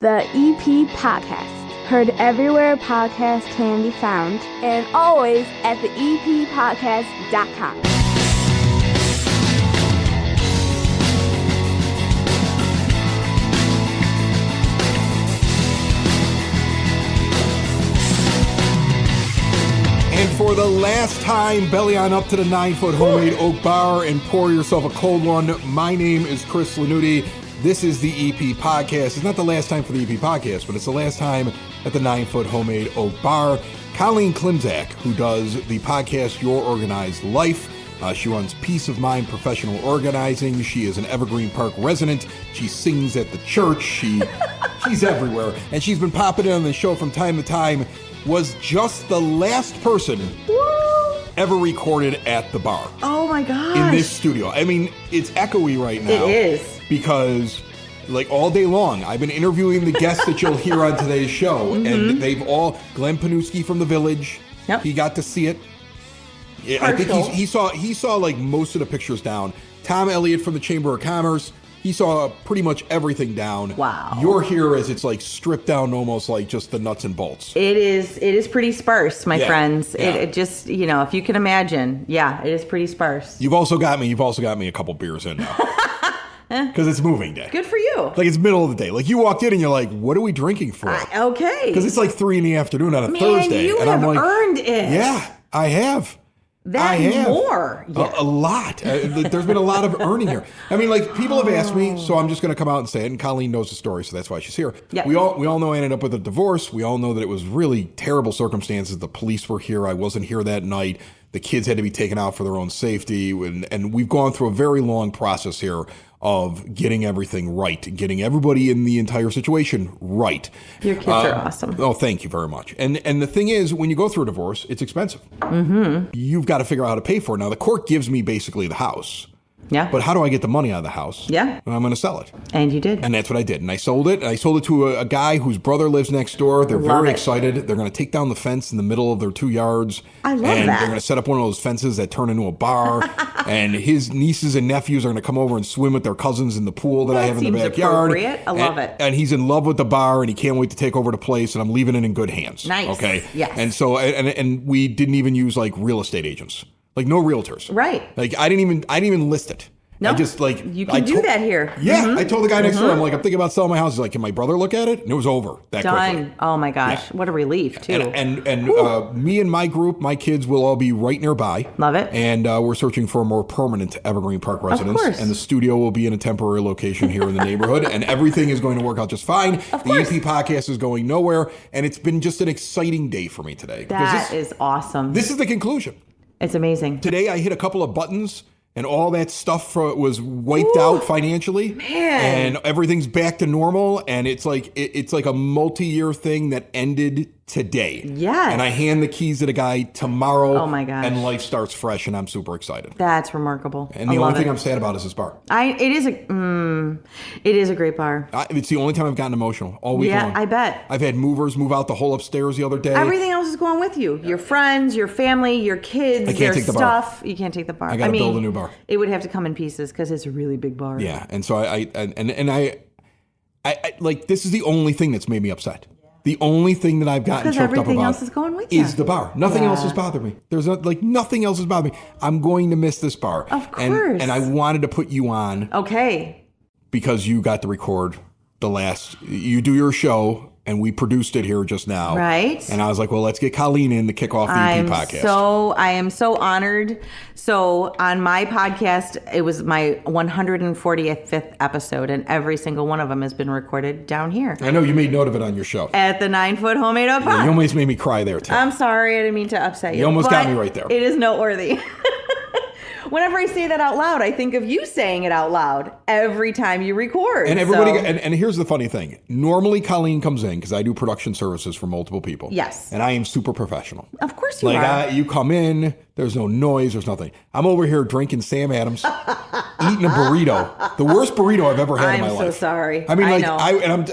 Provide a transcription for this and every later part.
The EP Podcast. Heard everywhere podcasts can be found, and always at theeppodcast.com. And for the last time, belly on up to the 9-foot homemade oak bar and pour yourself a cold one. My name is Chris Lanuti. This is the EP Podcast. It's not the last time for the EP Podcast, but it's the last time at the 9-foot homemade oak bar. Colleen Klimczak, who does the podcast Your Organized Life. She runs Peace of Mind Professional Organizing. She is an Evergreen Park resident. She sings at the church. She's everywhere. And she's been popping in on the show from time to time. Was just the last person ever recorded at the bar. Oh my gosh. In this studio. I mean, it's echoey right now. It is. Because, like, all day long, I've been interviewing the guests that you'll hear on today's show. And they've all, Glenn Pniewski from The Village. Yep. He got to see it. I think he saw like most of the pictures down. Tom Elliot from the Chamber of Commerce. He saw pretty much everything down. Wow. You're here as it's like stripped down almost like just the nuts and bolts. It is pretty sparse, my friends. Yeah. It just, if you can imagine, it is pretty sparse. You've also got me a couple beers in now. Because it's moving day. Good for you. Like, it's middle of the day. Like, you walked in and you're like, what are we drinking for? Okay. Because it's like 3 PM on a Thursday. You and have I'm like, earned it. Yeah, I have. More. Yeah. A lot. There's been a lot of earning here. I mean, like, people have asked me, so I'm just going to come out and say it, and Colleen knows the story, so that's why she's here. Yeah. We all know I ended up with a divorce. We all know that it was really terrible circumstances. The police were here. I wasn't here that night. The kids had to be taken out for their own safety, and we've gone through a very long process here of getting everything right, getting everybody in the entire situation right. Your kids are awesome. Oh, thank you very much. And the thing is, when you go through a divorce, it's expensive. Mm-hmm. You've got to figure out how to pay for it. Now, the court gives me basically the house. Yeah. But how do I get the money out of the house? Yeah. And I'm going to sell it. And you did. And that's what I did. And I sold it. And I sold it to a guy whose brother lives next door. They're very excited. They're going to take down the fence in the middle of their 2 yards. I love and that. They're going to set up one of those fences that turn into a bar. And his nieces and nephews are going to come over and swim with their cousins in the pool that I have in the backyard. Appropriate. I love it. And he's in love with the bar, and he can't wait to take over the place. And I'm leaving it in good hands. Nice. Okay. Yes. And so, and we didn't even use like real estate agents, like no realtors. Right. Like I didn't even list it. No, I just like you can do that here. Yeah, I told the guy next door, I'm like, I'm thinking about selling my house. He's like, can my brother look at it? And it was over that quickly. Done. Oh my gosh, what a relief too. And me and my group, my kids will all be right nearby. Love it. And we're searching for a more permanent Evergreen Park residence. Of course. And the studio will be in a temporary location here in the neighborhood. And everything is going to work out just fine. Of course. The EP Podcast is going nowhere. And it's been just an exciting day for me today. That is awesome. This is the conclusion. It's amazing. Today I hit a couple of buttons. And all that stuff was wiped out financially, man. And everything's back to normal. And it's like a multi-year thing that ended today. Yes. And I hand the keys to the guy tomorrow. Oh my gosh. And life starts fresh, and I'm super excited. That's remarkable. And the only thing I'm sad about is this bar. It is a great bar. It's the only time I've gotten emotional all week long. Yeah, I bet. I've had movers move out the whole upstairs the other day. Everything else is going with you. Your friends, your family, your kids, their stuff. You can't take the bar. I got to build a new bar. It would have to come in pieces because it's a really big bar. Yeah, and so I like, this is the only thing that's made me upset. The only thing that I've gotten choked up about everything else is going with you. Is the bar. Nothing else has bothered me. There's nothing else has bothered me. I'm going to miss this bar. Of course. And I wanted to put you on. Okay. Because you got to record you do your show, and we produced it here just now. Right. And I was like, well, let's get Colleen in to kick off the EP Podcast. I am so honored. So on my podcast, it was my 145th episode, and every single one of them has been recorded down here. I know you made note of it on your show. At the 9-foot homemade oak bar. You almost made me cry there, too. I'm sorry. I didn't mean to upset you. You almost got me right there. It is noteworthy. Whenever I say that out loud, I think of you saying it out loud every time you record. And everybody, and here's the funny thing. Normally, Colleen comes in because I do production services for multiple people. Yes. And I am super professional. Of course you are. You come in, there's no noise, there's nothing. I'm over here drinking Sam Adams, eating a burrito. The worst burrito I've ever had in my life. I'm so sorry. I mean, I know.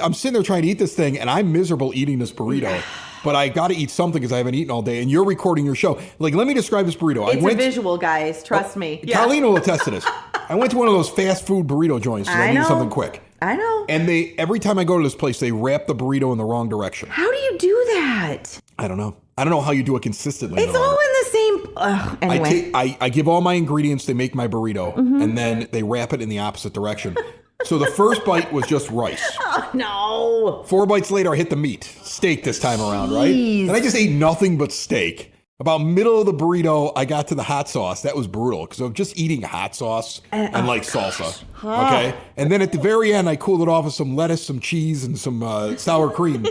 I'm sitting there trying to eat this thing, and I'm miserable eating this burrito. But I got to eat something because I haven't eaten all day, and you're recording your show. Like, let me describe this burrito. It's a visual, guys. Trust me. Colleen will attest to this. I went to one of those fast food burrito joints because I needed something quick. I know. And every time I go to this place, they wrap the burrito in the wrong direction. How do you do that? I don't know. I don't know how you do it consistently. It's all in the same. Anyway. I give all my ingredients. They make my burrito, and then they wrap it in the opposite direction. So the first bite was just rice. Oh, no. 4 bites later, I hit the meat. Steak this time around, right? And I just ate nothing but steak. About middle of the burrito, I got to the hot sauce. That was brutal because I was just eating hot sauce and like salsa. Okay? And then at the very end, I cooled it off with some lettuce, some cheese, and some sour cream.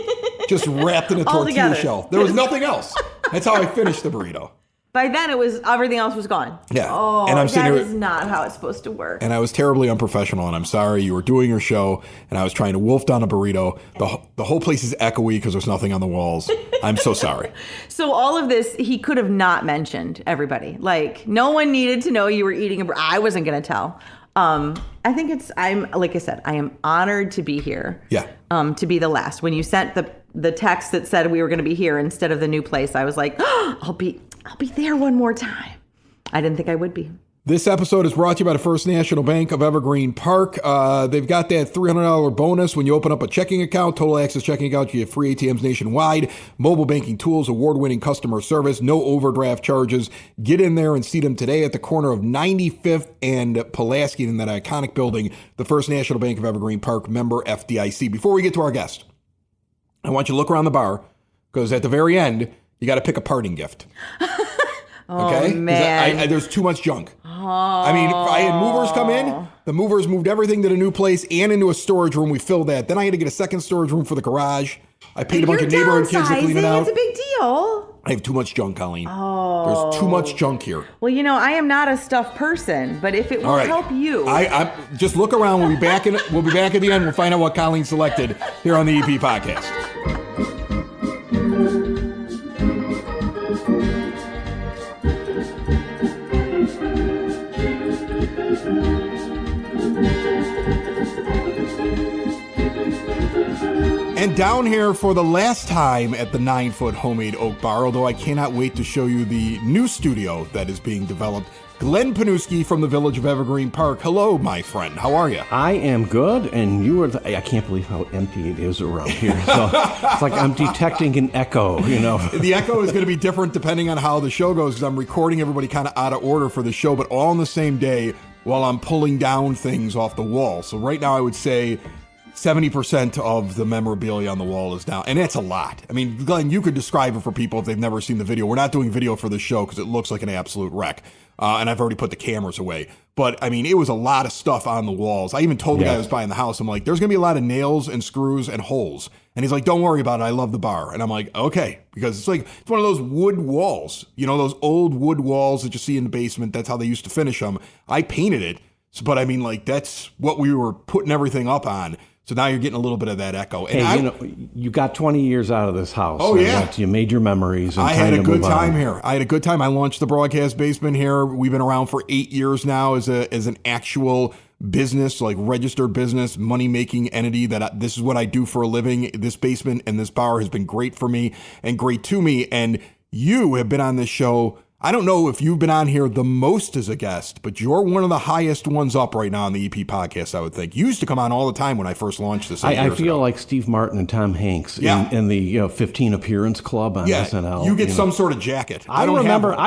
Just wrapped in a tortilla shell. There was nothing else. That's how I finished the burrito. By then, everything else was gone. Yeah. Oh, and that is not how it's supposed to work. And I was terribly unprofessional, and I'm sorry. You were doing your show, and I was trying to wolf down a burrito. The whole place is echoey because there's nothing on the walls. I'm so sorry. So all of this, he could have not mentioned everybody. Like, no one needed to know you were eating a burrito. I wasn't going to tell. I think like I said, I am honored to be here. Yeah. To be the last. When you sent the text that said we were going to be here instead of the new place, I was like, oh, I'll be there one more time. I didn't think I would be. This episode is brought to you by the First National Bank of Evergreen Park. They've got that $300 bonus when you open up a checking account, total access checking account. You get free ATMs nationwide, mobile banking tools, award-winning customer service, no overdraft charges. Get in there and see them today at the corner of 95th and Pulaski in that iconic building, the First National Bank of Evergreen Park, member FDIC. Before we get to our guest, I want you to look around the bar because at the very end, you got to pick a parting gift. Okay? Oh, man. There's too much junk. I mean, I had movers come in. The movers moved everything to the new place and into a storage room. We filled that. Then I had to get a second storage room for the garage. I paid a bunch of neighborhood kids to clean it out. It's a big deal. I have too much junk, Colleen. Oh. There's too much junk here. Well, I am not a stuffed person, but if it will help you. I just look around. We'll be back at the end. We'll find out what Colleen selected here on the EP podcast. And down here for the last time at the 9-foot homemade oak bar, although I cannot wait to show you the new studio that is being developed, Glenn Pniewski from the village of Evergreen Park. Hello, my friend. How are you? I am good, and you are I can't believe how empty it is around here. So it's like I'm detecting an echo, The echo is going to be different depending on how the show goes because I'm recording everybody kind of out of order for the show, but all on the same day while I'm pulling down things off the wall. So right now I would say 70% of the memorabilia on the wall is down. And that's a lot. I mean, Glenn, you could describe it for people if they've never seen the video. We're not doing video for the show because it looks like an absolute wreck. And I've already put the cameras away. But, I mean, it was a lot of stuff on the walls. I even told the guy who was buying the house, I'm like, there's going to be a lot of nails and screws and holes. And he's like, don't worry about it. I love the bar. And I'm like, okay. Because it's one of those wood walls. Those old wood walls that you see in the basement. That's how they used to finish them. I painted it. But, I mean, that's what we were putting everything up on. So now you're getting a little bit of that echo. And you got 20 years out of this house. Oh, yeah. You made your memories. And I had a good time here. I had a good time. I launched the broadcast basement here. We've been around for 8 years now as an actual business, like registered business, money-making entity this is what I do for a living. This basement and this bar has been great for me and great to me. And you have been on this show. I don't know if you've been on here the most as a guest, but you're one of the highest ones up right now on the EP podcast, I would think. You used to come on all the time when I first launched this. I feel like Steve Martin and Tom Hanks in the 15 appearance club on SNL. You get some sort of jacket. I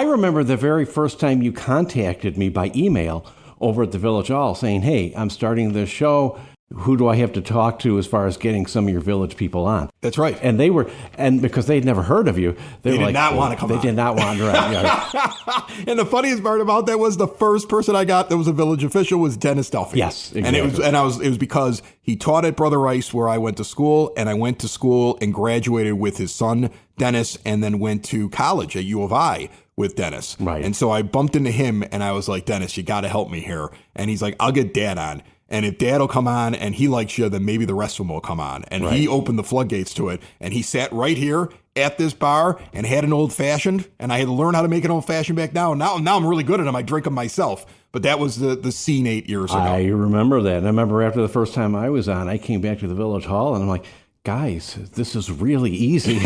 remember the very first time you contacted me by email over at the Village Hall saying, hey, I'm starting this show. Who do I have to talk to as far as getting some of your village people on? That's right. And because they'd never heard of you, they did not want to come on. They did not want to. And the funniest part about that was the first person I got that was a village official was Dennis Duffy. Yes, exactly. And it was because he taught at Brother Rice where I went to school, and I went to school and graduated with his son, Dennis, and then went to college at U of I with Dennis. Right. And so I bumped into him, and I was like, Dennis, you got to help me here. And he's like, I'll get Dad on. And if Dad will come on and he likes you, then maybe the rest of them will come on. And he opened the floodgates to it. And he sat right here at this bar and had an old fashioned. And I had to learn how to make an old fashioned back now. Now I'm really good at them. I drink them myself. But that was the scene 8 years ago. I remember that. And I remember after the first time I was on, I came back to the Village Hall and I'm like, guys, this is really easy.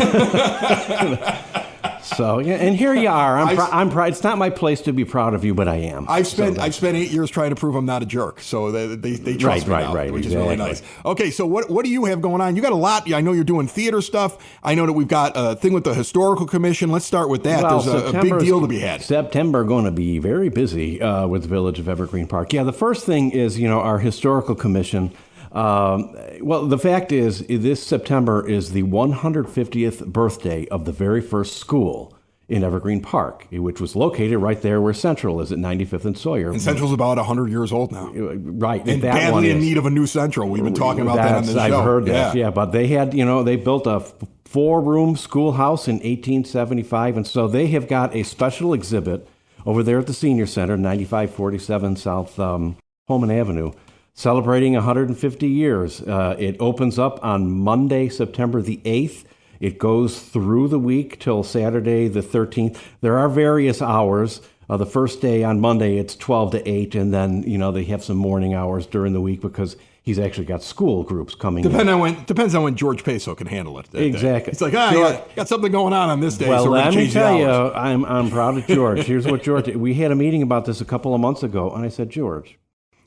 So, yeah, and here you are. I'm proud. It's not my place to be proud of you, but I am. I've spent 8 years trying to prove I'm not a jerk, so they trust me now, which is really nice. Okay, so what do you have going on? You got a lot. I know you're doing theater stuff. I know that we've got a thing with the Historical Commission. Let's start with that. Well, There's a big deal to be had. September going to be very busy with the Village of Evergreen Park. Yeah, the first thing is, our Historical Commission. Well, the fact is, this September is the 150th birthday of the very first school in Evergreen Park, which was located right there where Central is at 95th and Sawyer. And Central's about 100 years old now. Right. And badly in need of a new Central. We've been talking about that on this show. I've heard that, yeah. But they had, they built a 4-room schoolhouse in 1875, and so they have got a special exhibit over there at the Senior Center, 9547 South Holman Avenue, celebrating 150 years. It opens up on Monday, September the 8th. It goes through the week till Saturday the 13th. There are various hours. The first day on Monday, it's 12 to 8, and then, they have some morning hours during the week because he's actually got school groups coming Depends on when George Peso can handle it. Exactly. It's like, got something going on this day. Well, so let me tell you, hours. I'm proud of George. Here's what George did. We had a meeting about this a couple of months ago, and I said, George,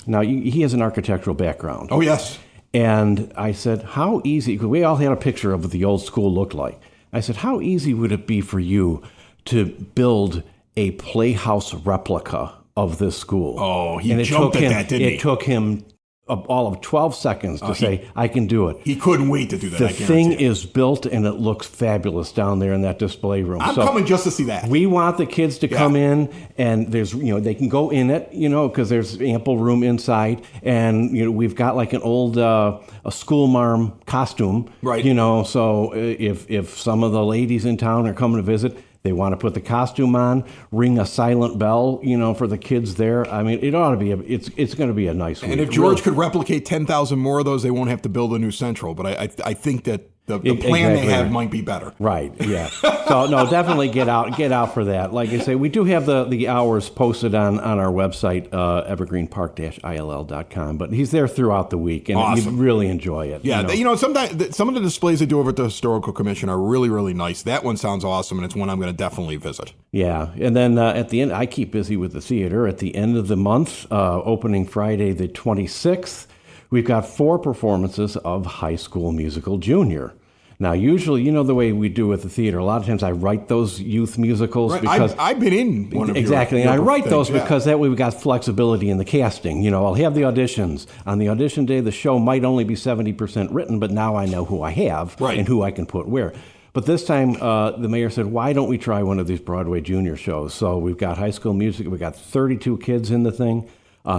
now he has an architectural background. Oh, yes. And I said, how easy, because we all had a picture of what the old school looked like. I said, how easy would it be for you to build a playhouse replica of this school? Oh, he jumped at that, didn't he? It took him all of 12 seconds to say, I can do it. He couldn't wait to do that. The thing is built, and it looks fabulous down there in that display room. I'm coming just to see that. We want the kids to come in, and there's, they can go in it, because there's ample room inside, and we've got like an old a school marm costume, right? So if some of the ladies in town are coming to visit, they want to put the costume on, ring a silent bell, for the kids there. I mean, it ought to be it's going to be a nice week. And if George could replicate 10,000 more of those, they won't have to build a new Central. But I think that the plan they have might be better. Right. Yeah. So no, definitely get out for that. Like I say, we do have the hours posted on our website, evergreenpark-ill.com. But he's there throughout the week, and awesome. You really enjoy it. Yeah. Sometimes some of the displays they do over at the Historical Commission are really, really nice. That one sounds awesome, and it's one I'm going to definitely visit. Yeah. And then at the end, I keep busy with the theater. At the end of the month, opening Friday the 26th, we've got 4 performances of High School Musical Junior. Now, usually, the way we do with the theater, a lot of times I write those youth musicals because I've been in one of exactly, your and I write things, those because that way we've got flexibility in the casting. I'll have the auditions. On the audition day, the show might only be 70% written, but now I know who I have and who I can put where. But this time, the mayor said, why don't we try one of these Broadway junior shows? So we've got High School Music. We've got 32 kids in the thing.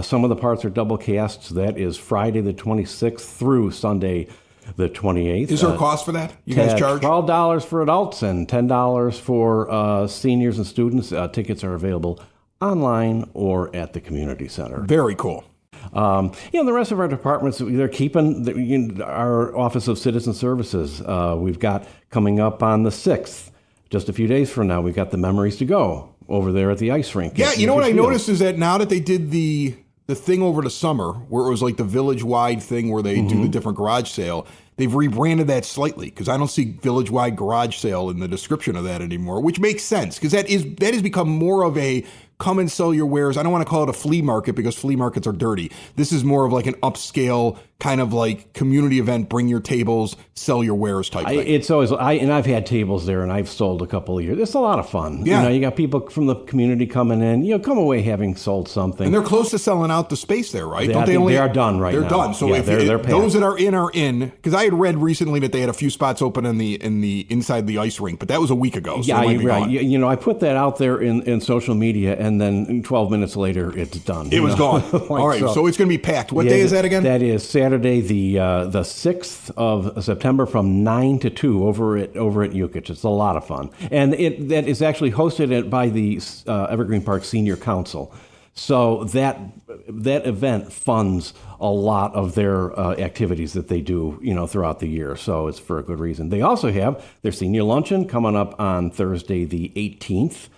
Some of the parts are double casts. That is Friday the 26th through Sunday the 28th. Is there a cost for that? You guys charge? $12 for adults and $10 for seniors and students. Tickets are available online or at the community center. Very cool. The rest of our departments, they're keeping our Office of Citizen Services. We've got coming up on the 6th, just a few days from now, we've got the Memories to Go over there at the ice rink. Yeah, what I noticed is that now that they did the thing over the summer, where it was like the village-wide thing where they do the different garage sale, they've rebranded that slightly because I don't see village-wide garage sale in the description of that anymore, which makes sense because that has become more of a come and sell your wares. I don't want to call it a flea market because flea markets are dirty. This is more of like an upscale kind of like community event, bring your tables, sell your wares type thing. It's always, I've had tables there and I've sold a couple of years. It's a lot of fun. Yeah. You got people from the community coming in, come away having sold something. And they're close to selling out the space there, right? They are done right now. They're done. So yeah, they're those that are in, because I had read recently that they had a few spots open in the inside the ice rink, but that was a week ago. So yeah, you're right. Gone. I put that out there in social media, and then 12 minutes later, it's done. It was gone. All right, so it's going to be packed. What day is that again? That is Saturday, the 6th of September from 9 to 2 over at Yukich. It's a lot of fun. And that is actually hosted by the Evergreen Park Senior Council. So that event funds a lot of their activities that they do, throughout the year. So it's for a good reason. They also have their senior luncheon coming up on Thursday the 18th.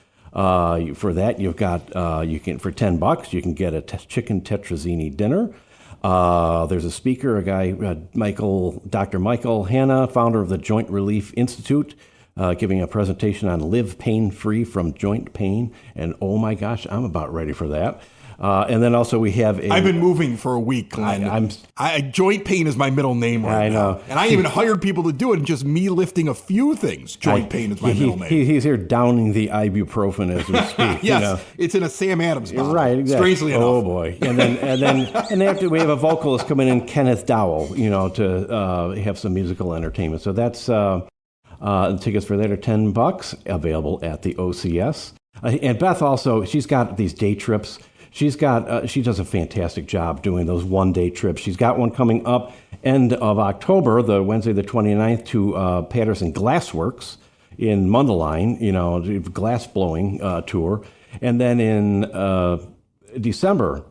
For that, you've got for $10 you can get a chicken tetrazzini dinner. There's a speaker, a guy, Dr. Michael Hanna, founder of the Joint Relief Institute. giving a presentation on live pain-free from joint pain. And oh my gosh, I'm about ready for that. And then also we have I've been moving for a week, Glenn. Joint pain is my middle name right now. And I even hired people to do it, and just me lifting a few things. Joint pain is my middle name. He's here downing the ibuprofen as we speak. Yes, it's in a Sam Adams bottle. Right, exactly. Strangely enough. Oh boy. And then after we have a vocalist coming in, Kenneth Dowell, to have some musical entertainment. So that's tickets for that are $10, available at the OCS. And Beth also, she's got these day trips. She does a fantastic job doing those one-day trips. She's got one coming up end of October, the Wednesday the 29th, to Patterson Glassworks in Mundelein, glass blowing tour. And then in December,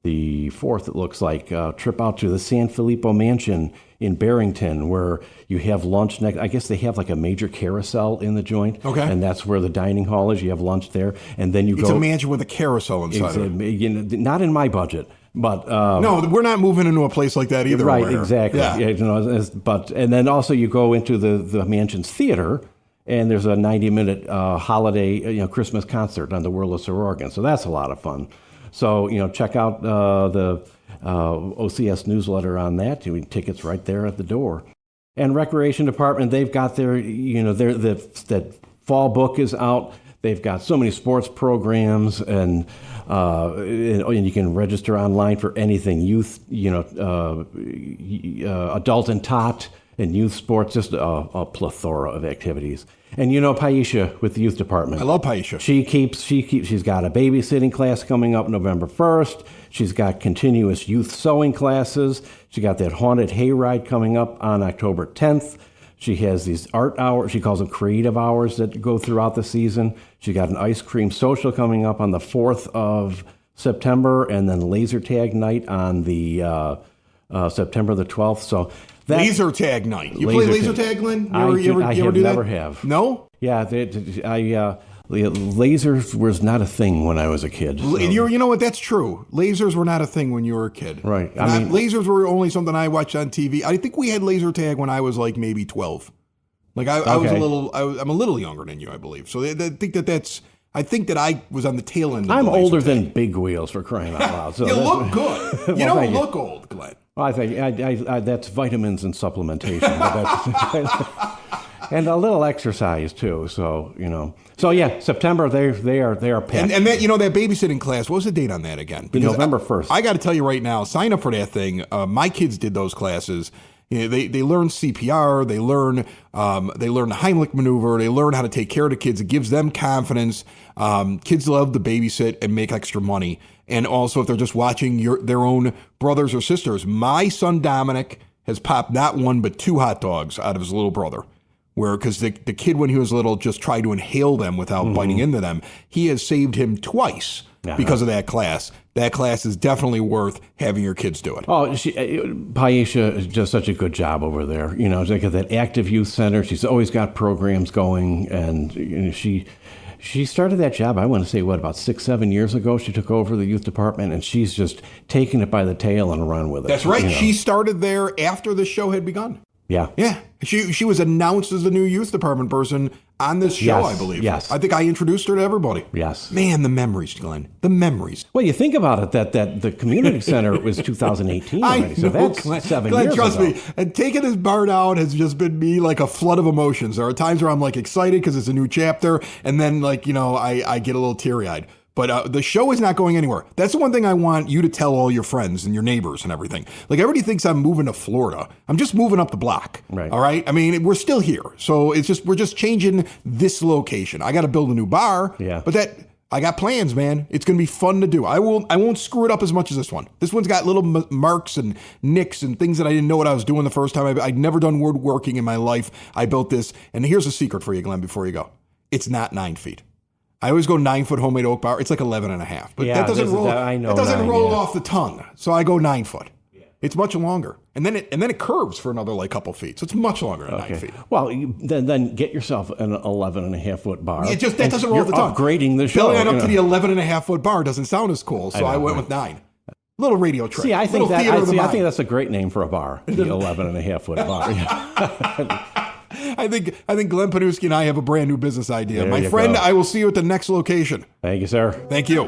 the 4th, it looks like, trip out to the San Filippo Mansion in Barrington, where you have lunch next. I guess they have like a major carousel in the joint. Okay. And that's where the dining hall is. You have lunch there. And then It's a mansion with a carousel inside of it. Not in my budget. But no, we're not moving into a place like that either. Right, exactly. Yeah. And then also you go into the mansion's theater, and there's a 90-minute holiday, Christmas concert on the Wurlitzer organ. So that's a lot of fun. So, check out the OCS newsletter on that. Tickets right there at the door. And Recreation Department, they've got their, that fall book is out. They've got so many sports programs, and you can register online for anything, youth, adult and tot, and youth sports, just a plethora of activities. And Paisha with the youth department. I love Paisha. She's got a babysitting class coming up November 1st. She's got continuous youth sewing classes. She got that haunted hayride coming up on October 10th. She has these art hours. She calls them creative hours that go throughout the season. She got an ice cream social coming up on the 4th of September, and then laser tag night on the September the 12th. So laser tag night. You play laser tag, Glenn? You ever do that? Never have. No? Yeah, lasers was not a thing when I was a kid. So. You know what? That's true. Lasers were not a thing when you were a kid. Right. Lasers were only something I watched on TV. I think we had laser tag when I was like maybe 12. Like I was I'm a little younger than you, I believe. So I think that I was on the tail end of I'm the laser older tag. than Big Wheels, for crying out loud. So you look good. You don't look old, Glenn. Well, I think that's vitamins and supplementation. And a little exercise too. So, So yeah, September they are packed. And that that babysitting class, what was the date on that again? Because November 1st. I got to tell you right now, sign up for that thing. My kids did those classes. They learn CPR, they learn the Heimlich maneuver, they learn how to take care of the kids. It gives them confidence. Kids love to babysit and make extra money. And also, if they're just watching their own brothers or sisters, my son Dominic has popped not one but 2 hot dogs out of his little brother. Because the kid, when he was little, just tried to inhale them without biting into them. He has saved him twice because of that class. That class is definitely worth having your kids do it. Oh, Paisha does such a good job over there. Like at that active youth center, she's always got programs going, and she started that job, I want to say, about 6-7 years ago. She took over the youth department, and she's just taken it by the tail and run with it. That's right. She started there after the show had begun. Yeah. Yeah. She was announced as the new youth department person on this show, I believe. Yes. I think I introduced her to everybody. Yes. Man, the memories, Glenn. The memories. Well, you think about it, that the community center was 2018 already, so that's Glenn, 7 Glenn, years trust ago. me, and taking this bar down has just been me like a flood of emotions. There are times where I'm like excited because it's a new chapter, and then I get a little teary-eyed. But the show is not going anywhere. That's the one thing I want you to tell all your friends and your neighbors and everything. Like, everybody thinks I'm moving to Florida. I'm just moving up the block. Right. All right? I mean, we're still here. So we're just changing this location. I got to build a new bar. Yeah. But I got plans, man. It's going to be fun to do. I won't screw it up as much as this one. This one's got little marks and nicks and things that I didn't know what I was doing the first time. I'd never done woodworking in my life. I built this. And here's a secret for you, Glenn, before you go. It's not 9 feet. I always go 9-foot homemade oak bar. It's like 11.5. But that doesn't roll. It doesn't roll off the tongue. So I go 9 foot. Yeah. It's much longer, and then it curves for another couple feet. So it's much longer than 9 feet. Well, then get yourself an 11.5 foot bar. That doesn't roll off the tongue. Upgrading the show. Building up to the 11.5 foot bar doesn't sound as cool. So I went with 9. Little radio trick. See, I think that's a great name for a bar. The 11.5 foot bar. I think Glenn Pniewski and I have a brand new business idea. There My you friend, go. I will see you at the next location. Thank you, sir. Thank you.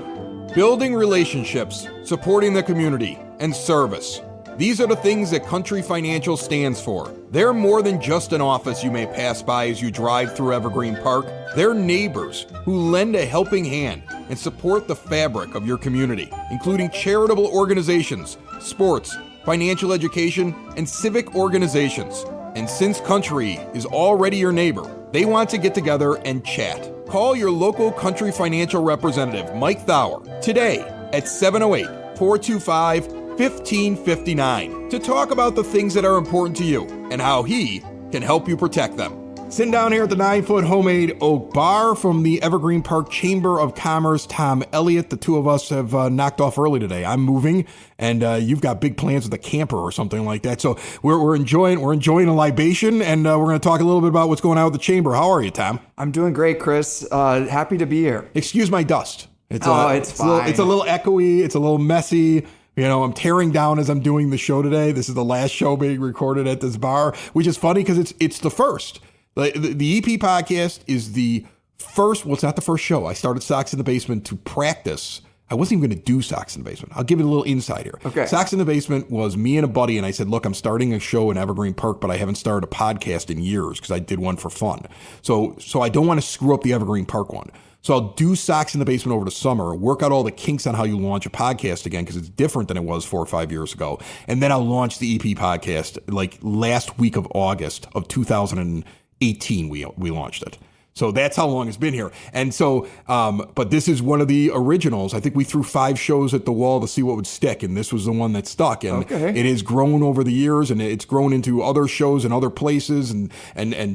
Building relationships, supporting the community, and service. These are the things that Country Financial stands for. They're more than just an office you may pass by as you drive through Evergreen Park. They're neighbors who lend a helping hand and support the fabric of your community, including charitable organizations, sports, financial education, and civic organizations. And since Country is already your neighbor, they want to get together and chat. Call your local Country Financial representative, Mike Thauer, today at 708-425-1559 to talk about the things that are important to you and how he can help you protect them. Sitting down here at the 9-foot homemade oak bar from the Evergreen Park Chamber of Commerce, Tom Elliot. The two of us have knocked off early today. I'm moving, and you've got big plans with a camper or something like that. So we're enjoying a libation, and we're going to talk a little bit about what's going on with the chamber. How are you, Tom? I'm doing great, Chris. Happy to be here. Excuse my dust. It's fine. It's a little echoey. It's a little messy. You know, I'm tearing down as I'm doing the show today. This is the last show being recorded at this bar, which is funny because it's the first. The EP podcast is the first. Well, it's not the first show. I started Socks in the Basement to practice. I wasn't even going to do Socks in the Basement. I'll give it a little insight here. Okay. Socks in the Basement was me and a buddy, and I said, look, I'm starting a show in Evergreen Park, but I haven't started a podcast in years because I did one for fun. So I don't want to screw up the Evergreen Park one. So I'll do Socks in the Basement over the summer, work out all the kinks on how you launch a podcast again, because it's different than it was 4 or 5 years ago. And then I'll launch the EP podcast like last week of August of 2018. We launched it. So that's how long it's been here. And so, but this is one of the originals. I think we threw 5 shows at the wall to see what would stick, and this was the one that stuck. And It has grown over the years, and it's grown into other shows and other places and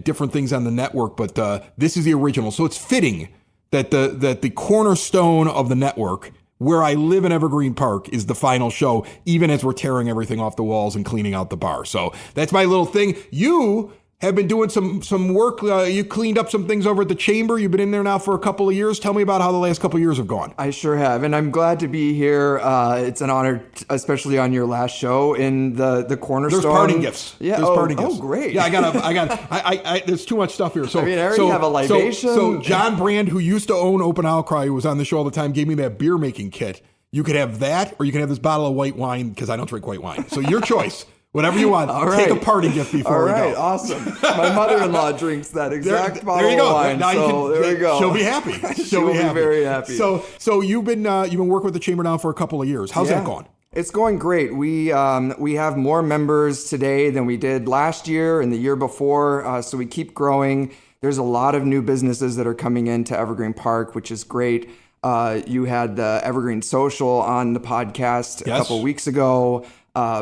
different things on the network. But this is the original. So it's fitting that the cornerstone of the network, where I live in Evergreen Park, is the final show, even as we're tearing everything off the walls and cleaning out the bar. So that's my little thing. You have been doing some work. You cleaned up some things over at the chamber. You've been in there now for a couple of years. Tell me about how the last couple of years have gone. I sure have, and I'm glad to be here. It's an honor, especially on your last show in the cornerstone. There's parting gifts. Yeah. There's parting gifts. Oh, great. Yeah, I there's too much stuff here. So I mean, I already have a libation. So John Brand, who used to own Open Outcry, who was on the show all the time, gave me that beer making kit. You could have that, or you can have this bottle of white wine, because I don't drink white wine. So your choice. Whatever you want. All right. Take a parting gift before we go. All right, awesome. My mother-in-law drinks that exact bottle there you go. of wine. Now There we go. She'll be happy. She'll be very happy. So you've been working with the chamber now for a couple of years. How's that going? It's going great. We have more members today than we did last year and the year before. So we keep growing. There's a lot of new businesses that are coming into Evergreen Park, which is great. You had the Evergreen Social on the podcast a couple weeks ago.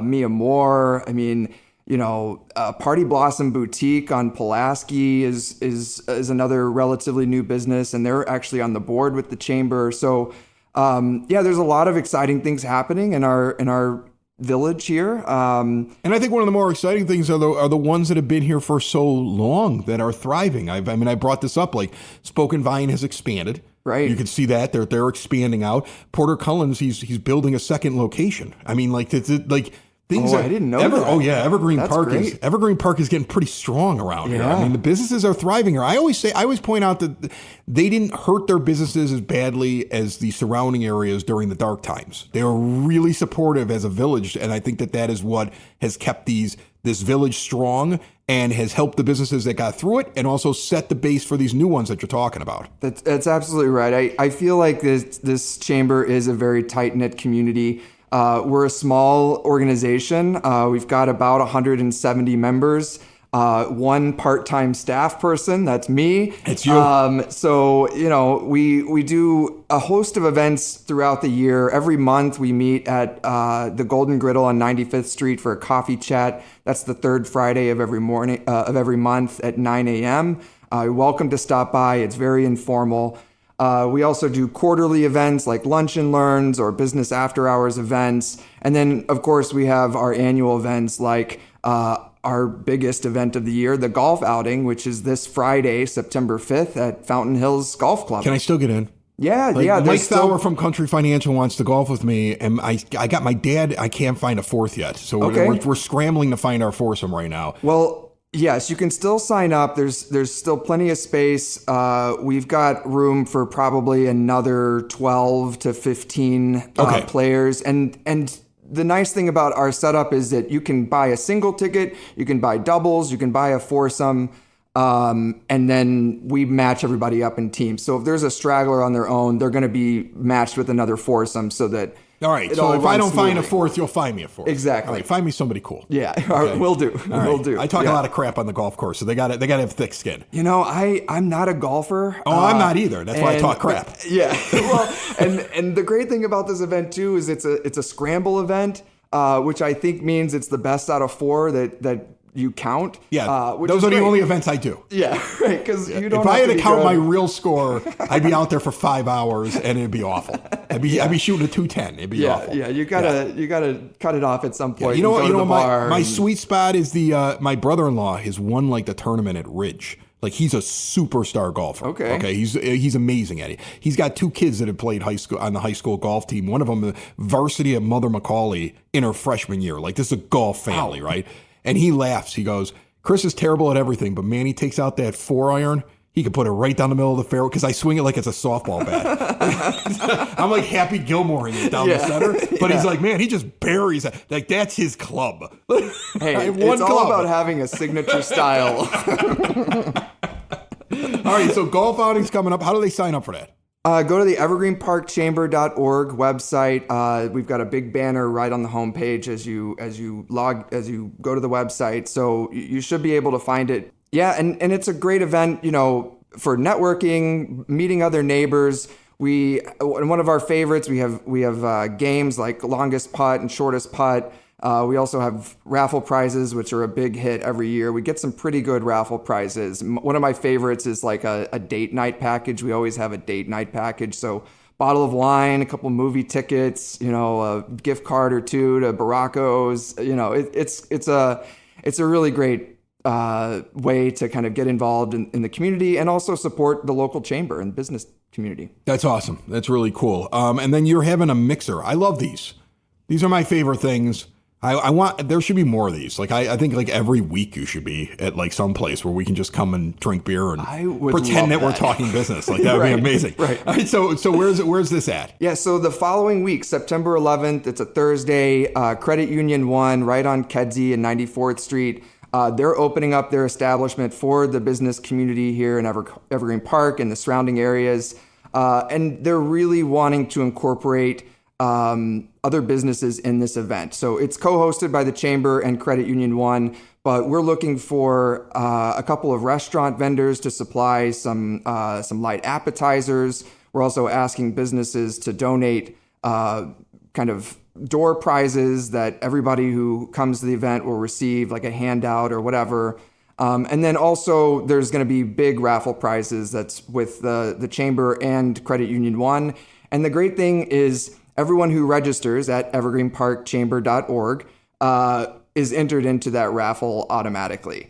Mia Moore. I mean, Party Blossom Boutique on Pulaski is another relatively new business, and they're actually on the board with the chamber. So, there's a lot of exciting things happening in our village here. And I think one of the more exciting things are the ones that have been here for so long that are thriving. I brought this up, like Spoken Vine has expanded. Right. You can see that they're expanding out. Porter Cullen's, he's building a second location. I mean, like things. I didn't know that. Oh yeah, Evergreen That's Park great. Evergreen Park is getting pretty strong around here. I mean, the businesses are thriving here. I always point out that they didn't hurt their businesses as badly as the surrounding areas during the dark times. They were really supportive as a village, and I think that is what has kept this village strong and has helped the businesses that got through it, and also set the base for these new ones that you're talking about. That's absolutely right. I feel like this chamber is a very tight-knit community. We're a small organization. We've got about 170 members. One part-time staff person, that's me. It's you. So, we do a host of events throughout the year. Every month we meet at the Golden Griddle on 95th Street for a coffee chat. That's the third Friday of every month at 9 a.m. You're welcome to stop by. It's very informal. We also do quarterly events like Lunch and Learns or Business After Hours events. And then, of course, we have our annual events like our biggest event of the year, the golf outing, which is this Friday, September 5th at Fountain Hills Golf Club. Can I still get in? Yeah. Mike Thauer from Country Financial wants to golf with me, and I got my dad. I can't find a fourth yet, so we're scrambling to find our foursome right now. Well, Yes, you can still sign up. There's still plenty of space. We've got room for probably another 12 to 15 players. And the nice thing about our setup is that you can buy a single ticket, you can buy doubles, you can buy a foursome, and then we match everybody up in teams. So if there's a straggler on their own, they're going to be matched with another foursome so that all right. So if I don't find a fourth, you'll find me a fourth. Exactly. All right, find me somebody cool. Yeah. Okay. We'll do. We'll do. I talk a lot of crap on the golf course, so they got to have thick skin. You know, I'm not a golfer. Oh, I'm not either. That's why I talk crap. Yeah. Well, and the great thing about this event too is it's a scramble event, which I think means it's the best out of four that you count. Yeah, those are the only events I do. Yeah, right. Because you don't. If I had to count my real score, I'd be out there for 5 hours, and it'd be awful. I'd be shooting a 210. It'd be awful. Yeah, you gotta cut it off at some point. Yeah, you know, my sweet spot is my brother-in-law has won like the tournament at Ridge. Like he's a superstar golfer. Okay. He's amazing at it. He's got 2 kids that have played high school on the high school golf team. One of them, the varsity at Mother Macaulay in her freshman year. Like this is a golf family, right? And he laughs. He goes, Chris is terrible at everything, but man, he takes out that 4-iron. He can put it right down the middle of the fairway because I swing it like it's a softball bat. I'm like Happy Gilmoreing it down the center. But he's like, man, he just buries it. Like, that's his club. Hey, it's all about having a signature style. All right, so golf outings coming up. How do they sign up for that? Go to the evergreenparkchamber.org website. We've got a big banner right on the homepage as you go to the website. So you should be able to find it. Yeah, and it's a great event, you know, for networking, meeting other neighbors. One of our favorites, we have games like longest putt and shortest putt. We also have raffle prizes, which are a big hit every year. We get some pretty good raffle prizes. One of my favorites is like a date night package. We always have a date night package. So bottle of wine, a couple movie tickets, you know, a gift card or 2 to Baracos. You know, it's a really great way to kind of get involved in the community and also support the local chamber and business community. That's awesome. That's really cool. And then you're having a mixer. I love these. These are my favorite things. I want, there should be more of these. Like, I think like every week you should be at like some place where we can just come and drink beer and pretend that we're talking business. Like that would be amazing. Right. All right. So where's this at? Yeah. So the following week, September 11th, it's a Thursday, Credit Union 1 right on Kedzie and 94th Street. They're opening up their establishment for the business community here in Evergreen Park and the surrounding areas. And they're really wanting to incorporate other businesses in this event. So it's co-hosted by the Chamber and Credit Union 1, but we're looking for a couple of restaurant vendors to supply some light appetizers. We're also asking businesses to donate kind of door prizes that everybody who comes to the event will receive, like a handout or whatever. And then also there's going to be big raffle prizes that's with the Chamber and Credit Union 1. And the great thing is everyone who registers at evergreenparkchamber.org is entered into that raffle automatically.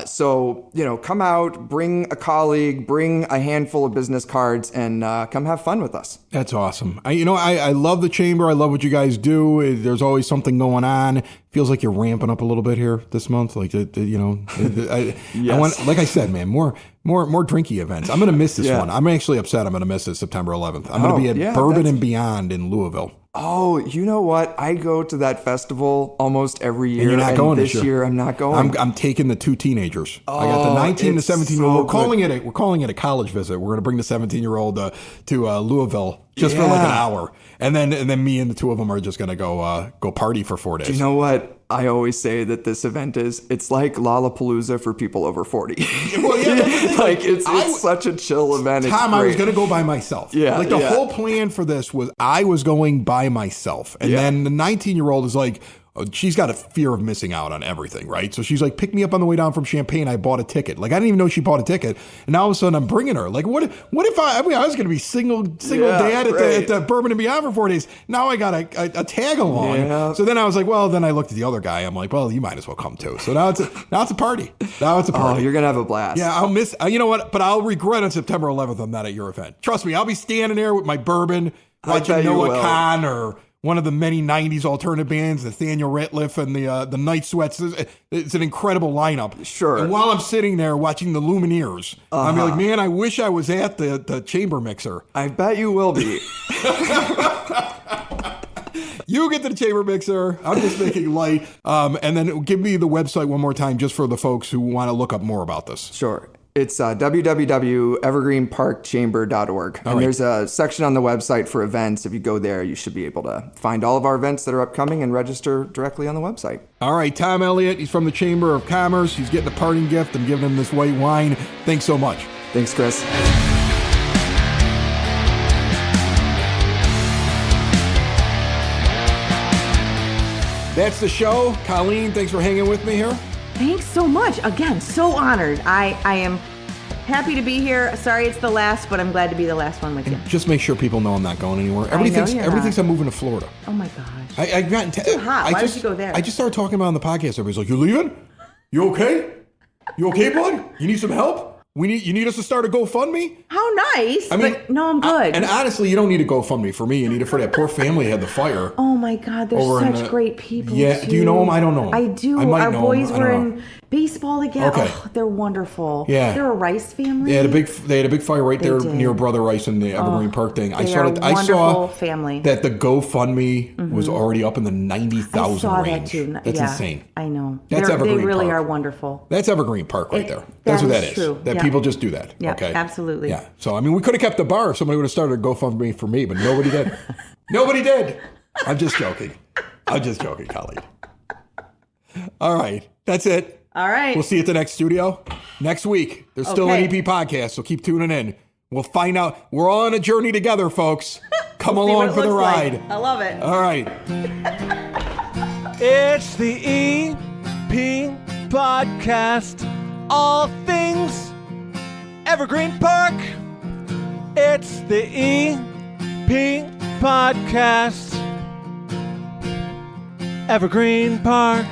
So, you know, come out, bring a colleague, bring a handful of business cards, and come have fun with us. That's awesome. I love the Chamber. I love what you guys do. There's always something going on. Feels like you're ramping up a little bit here this month. Like, I want, like I said, man, more drinky events. I'm going to miss this one. I'm actually upset. I'm going to miss it September 11th. I'm going to be at Bourbon and Beyond in Louisville. Oh, you know what? I go to that festival almost every year. And you're not going this year. I'm not going. I'm taking the 2 teenagers. I got the 19 to 17-year-old. We're calling it a college visit. We're going to bring the 17-year-old to Louisville just for like an hour, and then me and the 2 of them are just going to go party for 4 days. You know what? I always say that this event it's like Lollapalooza for people over 40. Well, yeah, like it's such a chill event. Tom, I was going to go by myself. Yeah, like the whole plan for this was I was going by myself, and then the 19-year-old is like, she's got a fear of missing out on everything, right? So she's like, pick me up on the way down from Champaign. I bought a ticket. Like, I didn't even know she bought a ticket. And now all of a sudden I'm bringing her. Like, what if I was going to be single dad at the Bourbon and Beyond for 4 days. Now I got a tag along. Yeah. So then I was like, well, then I looked at the other guy. I'm like, well, you might as well come too. So now it's a party. Now it's a party. Oh, you're going to have a blast. Yeah, I'll miss, you know what? But I'll regret on September 11th I'm not at your event. Trust me, I'll be standing there with my bourbon, watching Noah Khan or one of the many 90s alternative bands, Nathaniel Ratliff and the Night Sweats. It's an incredible lineup. Sure. And while I'm sitting there watching the Lumineers, I'm like, man, I wish I was at the chamber mixer. I bet you will be. You get to the chamber mixer. I'm just making light. And then give me the website one more time just for the folks who want to look up more about this. Sure. It's www.evergreenparkchamber.org. And there's a section on the website for events. If you go there, you should be able to find all of our events that are upcoming and register directly on the website. All right, Tom Elliot, he's from the Chamber of Commerce. He's getting a parting gift. I'm giving him this white wine. Thanks so much. Thanks, Chris. That's the show. Colleen, thanks for hanging with me here. Thanks so much. Again, so honored. I am happy to be here. Sorry it's the last, but I'm glad to be the last one with you. Just make sure people know I'm not going anywhere. Everybody thinks I'm moving to Florida. Oh my gosh. I've gotten too hot. Why did you go there? I just started talking about it on the podcast. Everybody's like, "You leaving? You okay? You okay, bud? You need some help? You need us to start a GoFundMe?" How nice. I mean, but no, I'm good. And honestly, you don't need a GoFundMe for me. You need it for that poor family who had the fire. Oh my God, they're such great people. Yeah, too. Do you know them? I don't know them. I do. Our boys were in baseball together. Okay. Oh, they're wonderful. Yeah. They're a Rice family. They had a big fire right there near Brother Rice in the Evergreen Park thing. I saw family. that the GoFundMe was already up in the 90,000 range. I saw that too. That's insane. I know. That's Evergreen They really Park. are wonderful. That's Evergreen Park right there. That's what that is. True. That people just do that. Yeah, okay. absolutely. Yeah. So I mean, we could have kept the bar if somebody would have started a GoFundMe for me, but nobody did. Nobody did. I'm just joking. Colleen. All right. That's it. All right. We'll see you at the next studio next week. There's still an EP podcast, so keep tuning in. We'll find out. We're all on a journey together, folks. Come along for the ride. I love it. All right. It's the EP podcast. All things Evergreen Park. It's the EP podcast. Evergreen Park.